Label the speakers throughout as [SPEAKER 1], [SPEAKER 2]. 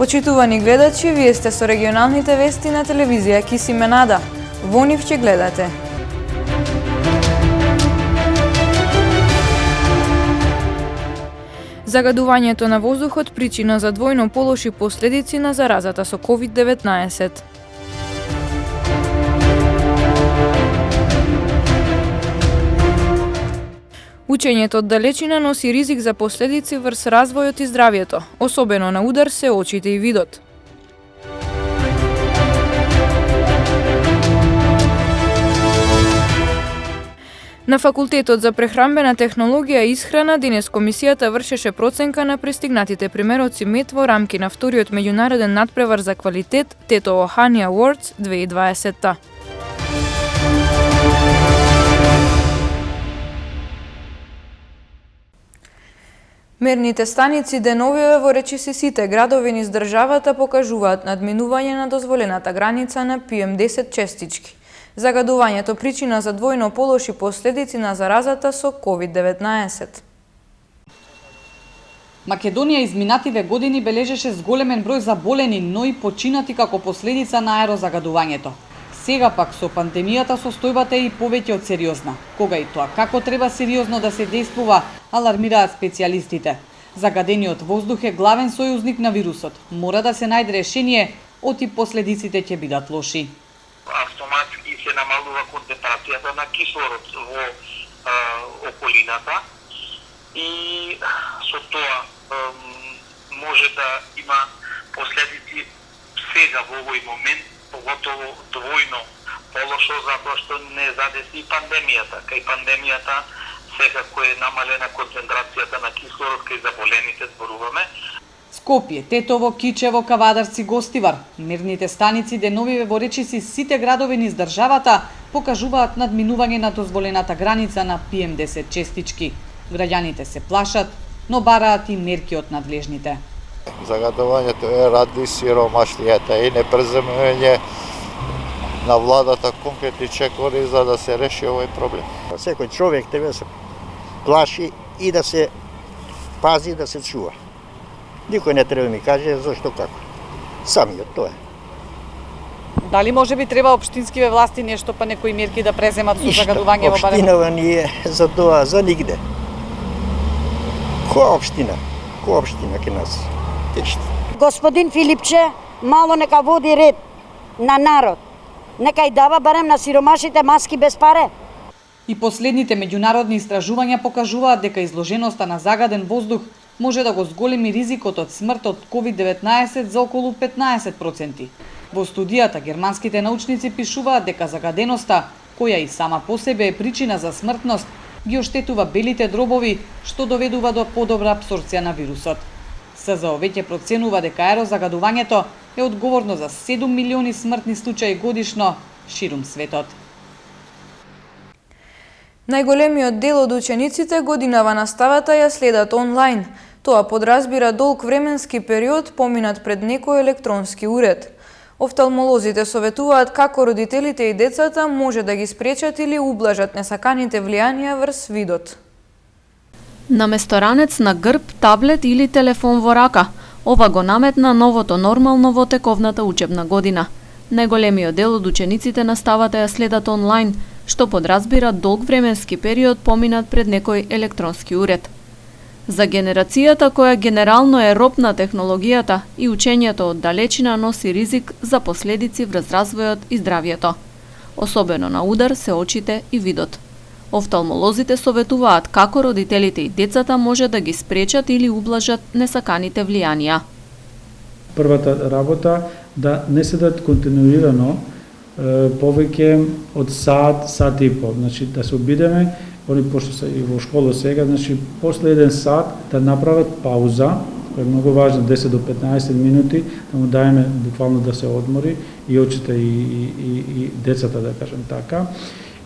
[SPEAKER 1] Почитувани гледачи, вие сте со регионалните вести на телевизија Кисименада. Во нив ќе гледате. Загадувањето на воздухот причина за двојно полоши последици на заразата со COVID-19. Учењето од далечина носи ризик за последици врз развојот и здравјето, особено на удар се очите и видот. На Факултетот за прехранбена технологија и исхрана денес комисијата вршеше проценка на пристигнатите примероци мед во рамки на вториот меѓународен надпревар за квалитет Тетово Хани Awards 2020. Мерните станици деновиве во речиси сите градови низ државата покажуваат надминување на дозволената граница на PM10 честички. Загадувањето причина за двојно полоши последици на заразата со COVID-19.
[SPEAKER 2] Македонија изминативе години бележеше зголемен број заболени, но и починати како последица на аерозагадувањето. Сега пак со пандемијата состојбата е и повеќе од сериозна. Кога и тоа како треба сериозно да се действува, алармираат специјалистите. Загадениот воздух е главен сојузник на вирусот. Мора да се најде решение, оти последиците ќе бидат лоши.
[SPEAKER 3] Автоматски се намалува концентрацијата на кислород во околината и со тоа може да има последици сега во овој момент, поготово двојно полошо затоа што не задеси пандемијата. Кај пандемијата секако е намалена концентрацијата на кислород кај заболените, зборуваме.
[SPEAKER 2] Скопје, Тетово, Кичево, Кавадарци, Гостивар. Мерните станици деновиве во речиси сите градови низ државата покажуваат надминување на дозволената граница на PM10 честички. Граѓаните се плашат, но бараат и мерки од надлежните.
[SPEAKER 4] Загадувањето е ради сиромаштијата и непреземување на владата конкретни чекори за да се реши овој проблем.
[SPEAKER 5] Секој човек треба да се плаши и да се пази, да се чува. Никој не треба да ми каже зашто како. Самиот тоа е.
[SPEAKER 2] Дали може би треба општинскиве власти нешто па некои мерки да преземат со загадување во барем?
[SPEAKER 5] Општинава ние за тоа, за нигде. Која општина? Која општина ке нас?
[SPEAKER 6] Господин Филипче, мало нека води ред на народ. Нека и дава барем на сиромашите маски без паре.
[SPEAKER 2] И последните меѓународни истражувања покажуваат дека изложеноста на загаден воздух може да го зголеми ризикот од смрт од COVID-19 за околу 15%. Во студијата германските научници пишуваат дека загаденоста, која и сама по себе е причина за смртност, ги оштетува белите дробови, што доведува до подобра апсорбција на вирусот. СЗО веќе проценува дека аерозагадувањето е одговорно за 7 милиони смртни случаи годишно ширум светот.
[SPEAKER 1] Најголемиот дел од учениците годинава наставата ја следат онлайн. Тоа подразбира долг временски период поминат пред некој електронски уред. Офталмолозите советуваат како родителите и децата може да ги спречат или ублажат несаканите влијанија врз видот.
[SPEAKER 7] Наместо ранец на грб, таблет или телефон во рака, ова го наметна новото нормално во тековната учебна година. Најголемиот дел од учениците наставата ја следат онлайн, што подразбира долг временски период поминат пред некој електронски уред. За генерацијата која генерално е роб на технологијата и учењето од далечина носи ризик за последици врз развојот и здравјето. Особено на удар се очите и видот. Офталмолозите советуваат како родителите и децата може да ги спречат или ублажат несаканите влијанија.
[SPEAKER 8] Првата работа да не седат континуирано повеќе од сат и пол. Значи да се обидеме, они пошто се и во школа сега, значи после еден сат да направат пауза, која е многу важна, 10 до 15 минути, да му даеме буквално да се одмори и очите и децата, да кажем така,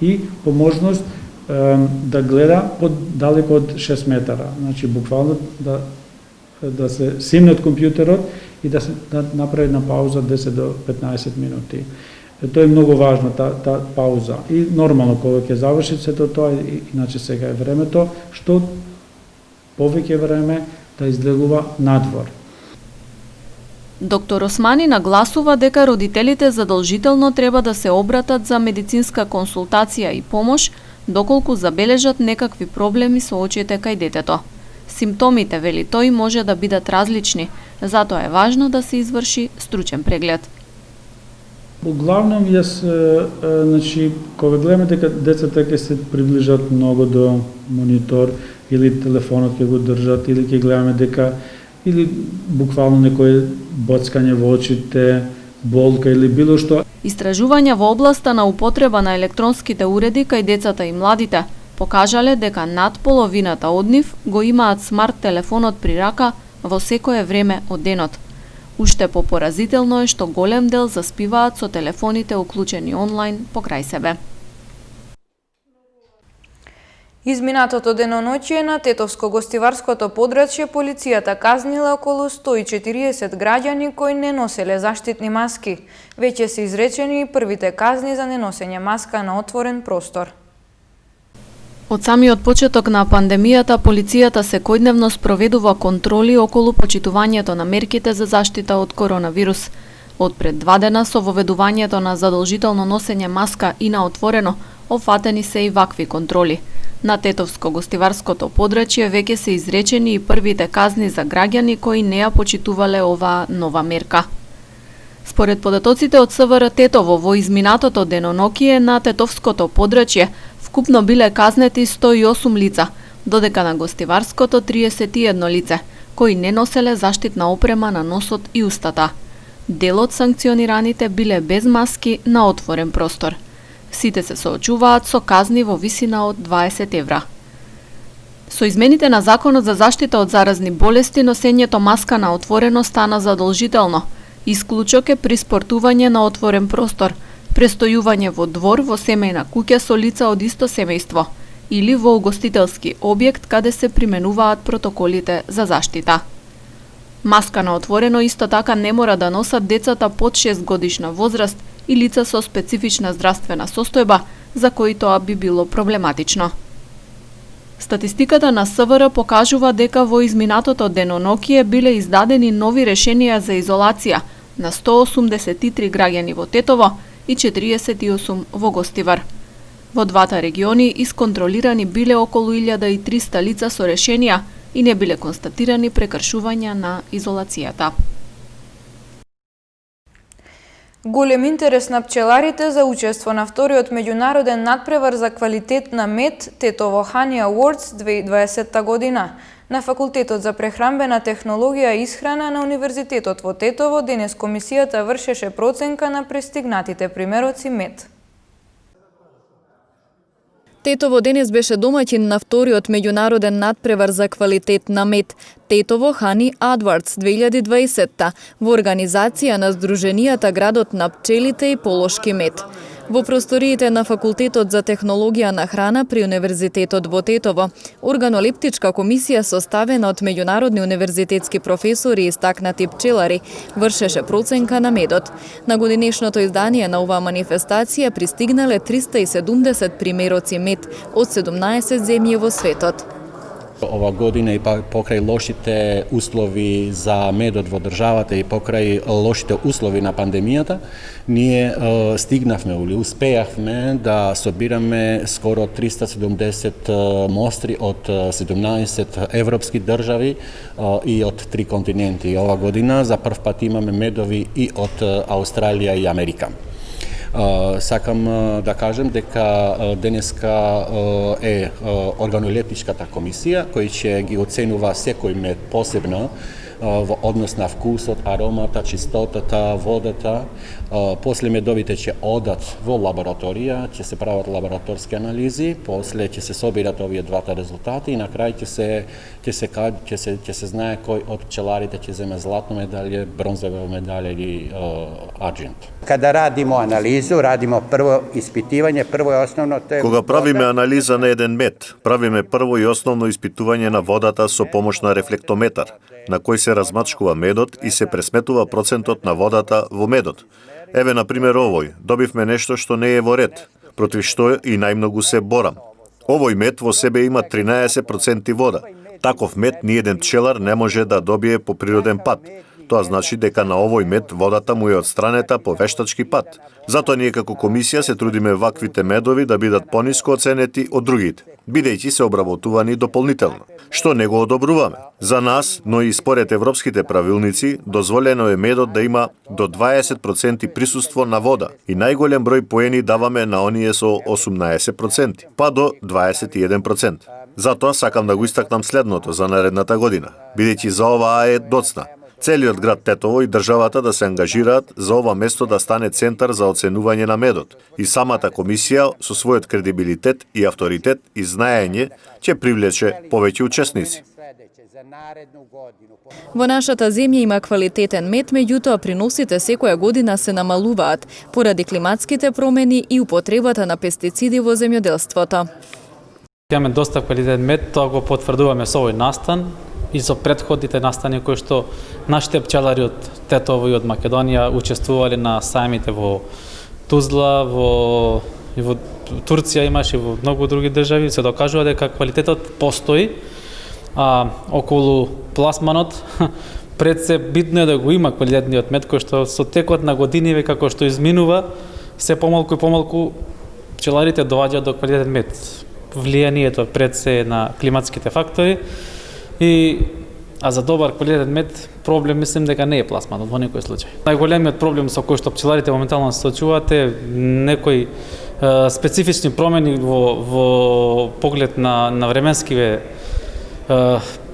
[SPEAKER 8] и по можност да гледа далеко од 6 метара. Значи буквално да се симне од компјутерот и да направи на пауза 10 до 15 минути. Тоа е многу важно, таа пауза. И нормално, кога ќе заврши сето тоа, иначе сега е времето, што повеќе време да излегува надвор.
[SPEAKER 7] Доктор Османи нагласува дека родителите задолжително треба да се обратат за медицинска консултација и помош доколку забележат некакви проблеми со очите кај детето. Симптомите, вели тој, може да бидат различни, затоа е важно да се изврши стручен преглед.
[SPEAKER 8] Углавном јас, значи, кога гледаме дека децата ќе се приближат многу до монитор или телефонот ќе го држат или ќе гледаме дека или буквално некој боцкање во очите, болка или било што.
[SPEAKER 7] Истражувања во областа на употреба на електронските уреди кај децата и младите покажале дека над половината од нив го имаат смарт телефонот при рака во секое време од денот. Уште попоразително е што голем дел заспиваат со телефоните уклучени онлайн покрај себе.
[SPEAKER 1] Изминатото деноноќие на Тетовско-гостиварското подрачје полицијата казнила околу 140 граѓани кои не носеле заштитни маски. Веќе се изречени и првите казни за неносење маска на отворен простор.
[SPEAKER 7] Од самиот почеток на пандемијата, полицијата секојдневно спроведува контроли околу почитувањето на мерките за заштита од коронавирус. Од пред 2 дена со воведувањето на задолжително носење маска и на отворено, офатени се и вакви контроли. На Тетовско-гостиварското подрачје веќе се изречени и првите казни за граѓани кои не ја почитувале оваа нова мерка. Според податоците од СВР Тетово, во изминатото деноноќие на Тетовското подрачје вкупно биле казнети 108 лица, додека на Гостиварското 31 лице, кои не носеле заштитна опрема на носот и устата. Дел од санкционираните биле без маски на отворен простор. Сите се соочуваат со казни во висина од 20 евра. Со измените на Законот за заштита од заразни болести, носењето маска на отворено стана задолжително. Исклучок е при спортување на отворен простор, престојување во двор во семејна куќа со лица од исто семејство или во угостителски објект каде се применуваат протоколите за заштита. Маска на отворено исто така не мора да носат децата под 6 годишна возраст и лица со специфична здравствена состојба, за кои тоа би било проблематично. Статистиката на СВР покажува дека во изминатото деноноќие биле издадени нови решенија за изолација на 183 граѓани во Тетово и 48 во Гостивар. Во двата региони исконтролирани биле околу 1300 лица со решенија и не биле констатирани прекршувања на изолацијата.
[SPEAKER 1] Голем интерес на пчеларите за учество на вториот меѓународен надпревар за квалитет на мед Тетово Honey Awards 2020 година. На Факултетот за прехранбена технологија и исхрана на Универзитетот во Тетово денес комисијата вршеше проценка на пристигнатите примероци мед.
[SPEAKER 9] Тетово денес беше домаќин на вториот меѓународен надпревар за квалитет на мед Тетово Honey Awards 2020 во организација на Сдруженијата Градот на пчелите и полошки мед. Во просториите на Факултетот за технологија на храна при Универзитетот во Тетово, органолептичка комисија составена од меѓународни универзитетски професори и истакнати пчелари вршеше проценка на медот. На годинешното издание на оваа манифестација пристигнале 370 примероци мед од 17 земји во светот.
[SPEAKER 10] Ова година и покрај лошите услови за медот во државата и покрај лошите услови на пандемијата, ние стигнавме или успеавме да собираме скоро 370 мостри од 17 европски држави и од 3 континенти. Ова година за прв пат имаме медови и од Аустралија и Америка. Сакам да кажем дека денеска е органолептичката комисија која ќе ги оценува секој мед посебно во однос на вкусот, аромата, чистотата, водата. После медовите ќе одат во лабораторија, ќе се прават лабораторски анализи, после ќе се собират овие двата резултати и на крај ќе се знае кој од пчеларите ќе земе златно медалје, бронзова медалја или арџент.
[SPEAKER 11] Када радимо анализу, радимо прво испитивање, прво и основно тоа е...
[SPEAKER 12] Кога правиме анализа на еден мед, правиме прво и основно испитување на водата со помош на рефлектометар, на кој се размачкува медот и се пресметува процентот на водата во медот. Еве, например, овој, добивме нешто што не е во ред, против што и најмногу се борам. Овој мед во себе има 13% вода. Таков мед ниеден пчелар не може да добие по природен пат. Тоа значи дека на овој мед водата му е одстранета по вештачки пат. Затоа ние како комисија се трудиме ваквите медови да бидат пониско оценети од другите, бидејќи се обработувани дополнително, што не го одобруваме. За нас, но и според европските правилници, дозволено е медот да има до 20% присуство на вода и најголем број поени даваме на оние со 18%, па до 21%. Затоа сакам да го истакнам следното за наредната година, бидејќи за оваа е доцна. Целиот град Тетово и државата да се ангажираат за ова место да стане центар за оценување на медот и самата комисија со својот кредибилитет и авторитет и знаење ќе привлече повеќе учесници.
[SPEAKER 9] Во нашата земја има квалитетен мед, меѓутоа приносите секоја година се намалуваат поради климатските промени и употребата на пестициди во земјоделството.
[SPEAKER 13] Имаме доста квалитетен мед, тоа го потврдуваме со овој настан и со претходните настани кои што нашите пчелари од Тетово и од Македонија учествувале на сајмите во Тузла, и во Турција имаше и во многу други држави, се докажува дека квалитетот постои. Околу пласманот пред се битно е да го има квалитетниот мед кој што со текот на годиниве како што изминува се помалку и помалку пчеларите доаѓаат до квалитетен мед. Влијанието пред се на климатските фактори а за добар квалитетен мед проблем мислим дека не е пласманот во некој случај. Најголемиот проблем со кој што пчеларите моментално се соочуваат е некои специфични промени во поглед на временскиве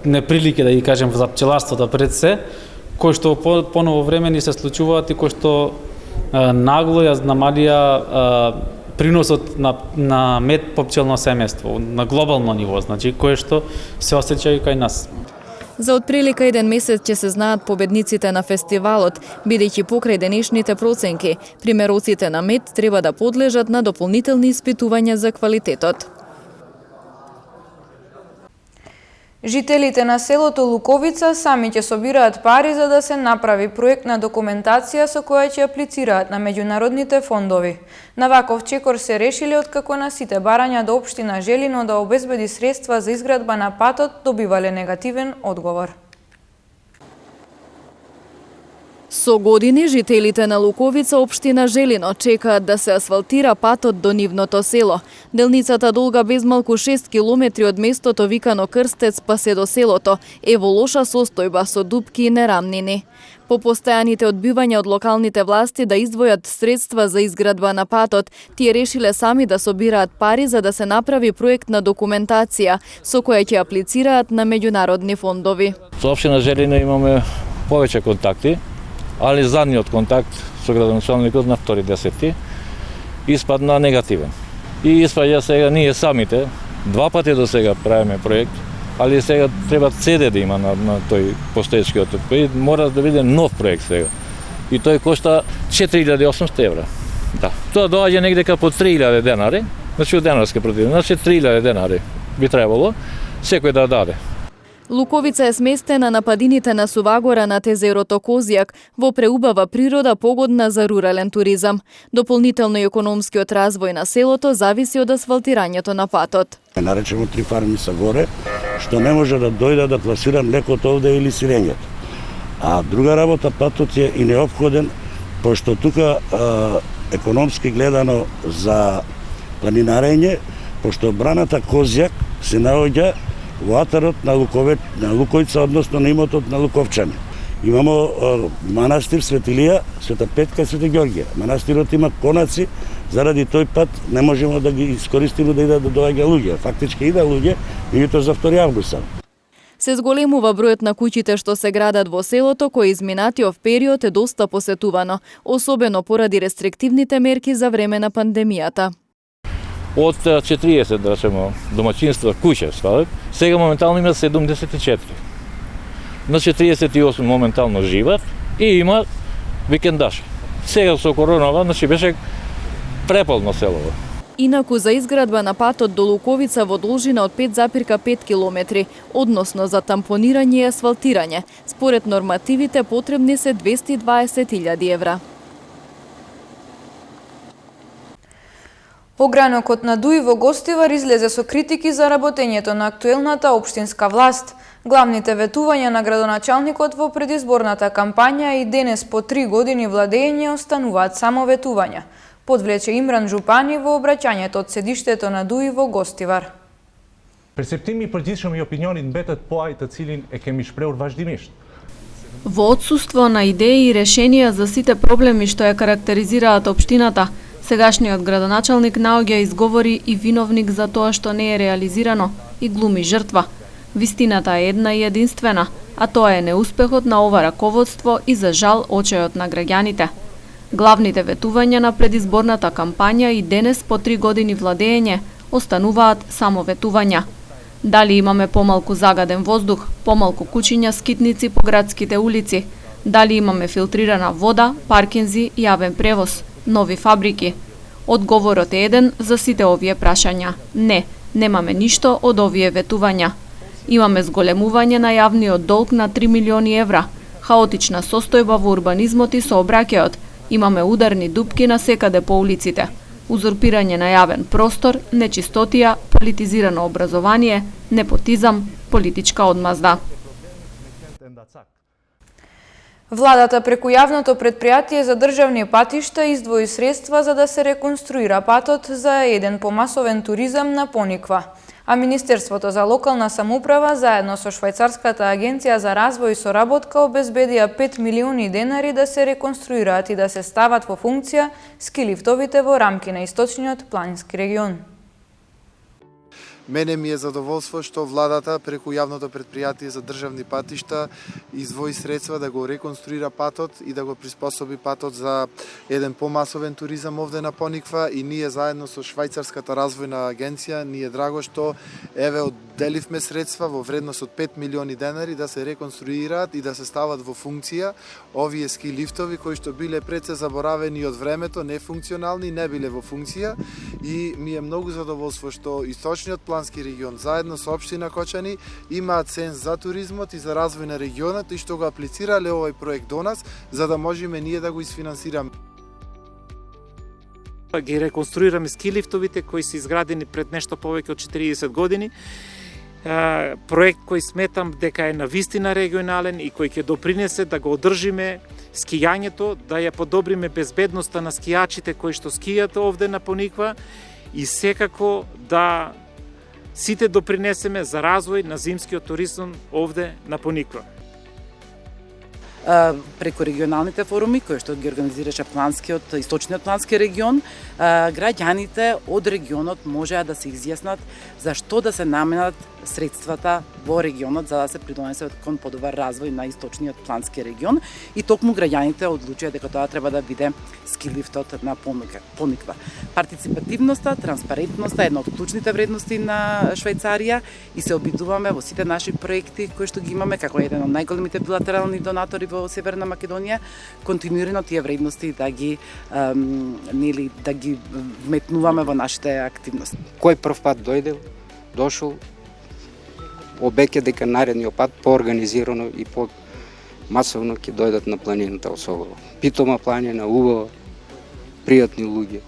[SPEAKER 13] неприлики, да ги кажем, за пчеларството пред се, кои што поново време ни се случуваат и кои што нагло ја намалија приносот на мед по пчелно семејство на глобално ниво, значи кое што се осеќа и кај нас.
[SPEAKER 9] За отприлика 1 месец ќе се знаат победниците на фестивалот, бидејќи покрај денешните проценки, примероците на мед треба да подлежат на дополнителни испитувања за квалитетот.
[SPEAKER 1] Жителите на селото Луковица сами ќе собираат пари за да се направи проектна документација со која ќе аплицираат на меѓународните фондови. На ваков чекор се решиле откако на сите барања до општина Желино да обезбеди средства за изградба на патот добивале негативен одговор.
[SPEAKER 9] Со години жителите на Луковица, општина Желино, чекаат да се асфалтира патот до нивното село. Делницата долга безмалку 6 километри од местото викано Крстец па се до селото е во лоша состојба со дупки и нерамнини. По постојаните одбивања од локалните власти да издвојат средства за изградба на патот, тие решиле сами да собираат пари за да се направи проектна документација со која ќе аплицираат на меѓународни фондови.
[SPEAKER 14] Со општина Желино имаме повеќе контакти, ali zadnjiот контакт со градоначалникот на 2.10. испадна негативен. И испаѓа сега ние самите, 2 пати до сега правиме проект, ali сега треба CD да има на тој постоечкиот кој мора да биде нов проект сега. И тој кошта 4.800 евра. Да. Тоа доаѓа негде по 3.000 денари, значи од денарска противна, значи 3.000 денари би требало секој да даде.
[SPEAKER 9] Луковица е сместена на падините на Сувагора над езерото Козјак, во преубава природа погодна за рурален туризам. Дополнително и економскиот развој на селото зависи од асфалтирањето на патот.
[SPEAKER 15] Наречено 3 фарми са горе, што не може да дојде да пласира млекото овде или сирењето. А друга работа, патот е и неопходен, пошто тука економски гледано за планинарење, пошто браната Козјак се наоѓа во атарот на Луковица, односно на имотот на Луковчани. Имамо манастир Светилија, Света Петка и Свети Ѓорѓе. Манастирот има конаци, заради тој пат не можеме да ги искористиме да идат да доаѓа луѓе. Фактички ида луѓе, меѓутоа за 2 август.
[SPEAKER 9] Се зголемува бројот на куќите што се градат во селото, кој изминатиот период е доста посетувано, особено поради рестриктивните мерки за време на пандемијата.
[SPEAKER 14] Од 40, да речемо, домаќинства куќе, сега моментално има 74. Значи 38 моментално живат и има викендаши. Сега со коронава, значи беше преполно селово.
[SPEAKER 9] Инаку за изградба на патот до Луковица во должина од 5,5 километри, односно за тампонирање и асфалтирање, според нормативите потребни се 220.000 евра.
[SPEAKER 1] Огранокот на Дуи во Гостивар излезе со критики за работењето на актуелната општинска власт. Главните ветувања на градоначалникот во предизборната кампања и денес по 3 години владење остануваат само ветувања, подвлече Имран Жупани во обраќањето од седиштето на Дуи во Гостивар.
[SPEAKER 16] Perceptimi përgjithshëm i opinionit mbetet po ai të cilin e kemi shprehur vazhdimisht.
[SPEAKER 7] Во отсуство на идеи и решенија за сите проблеми што ја карактеризираат општината, сегашниот градоначалник наоѓа изговори и виновник за тоа што не е реализирано и глуми жртва. Вистината е една и единствена, а тоа е неуспехот на ова раководство и за жал очајот на граѓаните. Главните ветувања на предизборната кампања и денес по 3 години владење остануваат само ветувања. Дали имаме помалку загаден воздух, помалку кучиња скитници по градските улици, дали имаме филтрирана вода, паркинзи, јавен превоз, нови фабрики? Одговорот е еден за сите овие прашања. Не, немаме ништо од овие ветувања. Имаме зголемување на јавниот долг на 3 милиони евра, хаотична состојба во урбанизмот и сообраќајот, имаме ударни дупки на секаде по улиците, узурпирање на јавен простор, нечистотија, политизирано образование, непотизам, политичка одмазда.
[SPEAKER 1] Владата преку јавното претпријатие за државни патишта издвои средства за да се реконструира патот за еден помасовен туризам на Пониква. А Министерството за локална самоуправа заедно со Швајцарската агенција за развој и соработка обезбедија 5 милиони денари да се реконструираат и да се стават во функција ски лифтовите во рамки на источниот планински регион.
[SPEAKER 17] Мене ми е задоволство што владата преку јавното претпријатие за државни патишта издвои средства да го реконструира патот и да го приспособи патот за еден помасовен туризам овде на Пониква и ние заедно со Швајцарската развојна агенција ни е драго што еве одделивме средства во вредност од 5 милиони денари да се реконструираат и да се стават во функција овие ски лифтови кои што биле пред се заборавени од времето, нефункционални, не биле во функција и ми е многу задоволство што источниот плански регион заедно со општина Кочани имаат сенс за туризмот и за развој на регионот и што го аплицирале овој проект до нас за да можеме ние да го isfinansirаме.
[SPEAKER 18] Ги реконструираме ски лифтовите кои се изградени пред нешто повеќе од 40 години. Проект кој сметам дека е навистина регионален и кој ќе допринесе да го одржиме скијањето, да ја подобриме безбедноста на скијачите кои што скијат овде на Пониква и секако да сите допринесеме за развој на зимскиот туризам овде на Пониква.
[SPEAKER 19] Преку регионалните форуми кои што ги организираше источниот плански регион, граѓаните од регионот можеа да се изјаснат за што да се наменат средствата во регионот за да се придонесе кон подобар развој на источниот плански регион и токму граѓаните одлучија дека тоа треба да биде ски лифтот на Пониква. Партиципативноста, транспарентноста е една од клучните вредности на Швајцарија и се обидуваме во сите наши проекти кои што ги имаме како еден од најголемите билатерални донатори во Северна Македонија, континуирано тие вредности да ги вметнуваме во нашите активности.
[SPEAKER 20] Кој прв пат дошол, обеќе дека наредниот пат поорганизирано и масовно ќе дојдат на планината особено. Питома планина, убава, пријатни луѓе.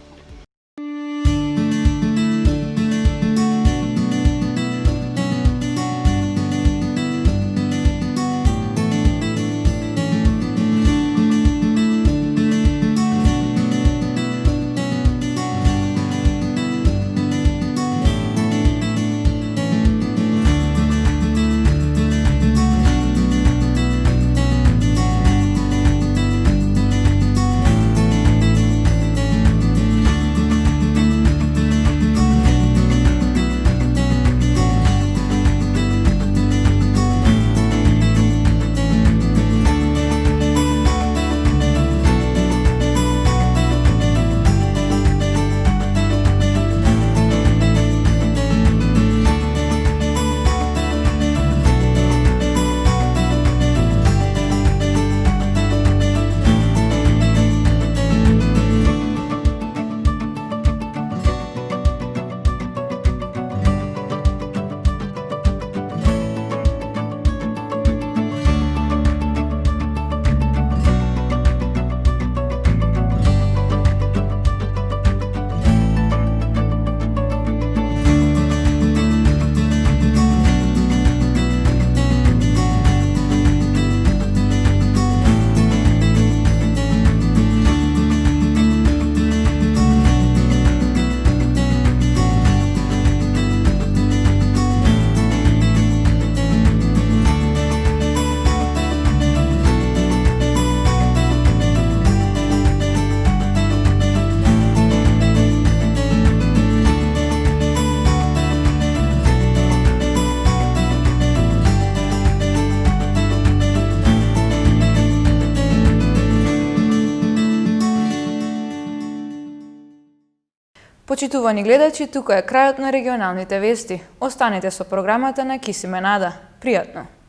[SPEAKER 1] Почитувани гледачи, тука е крајот на регионалните вести. Останете со програмата на Кисиме Нада. Пријатно!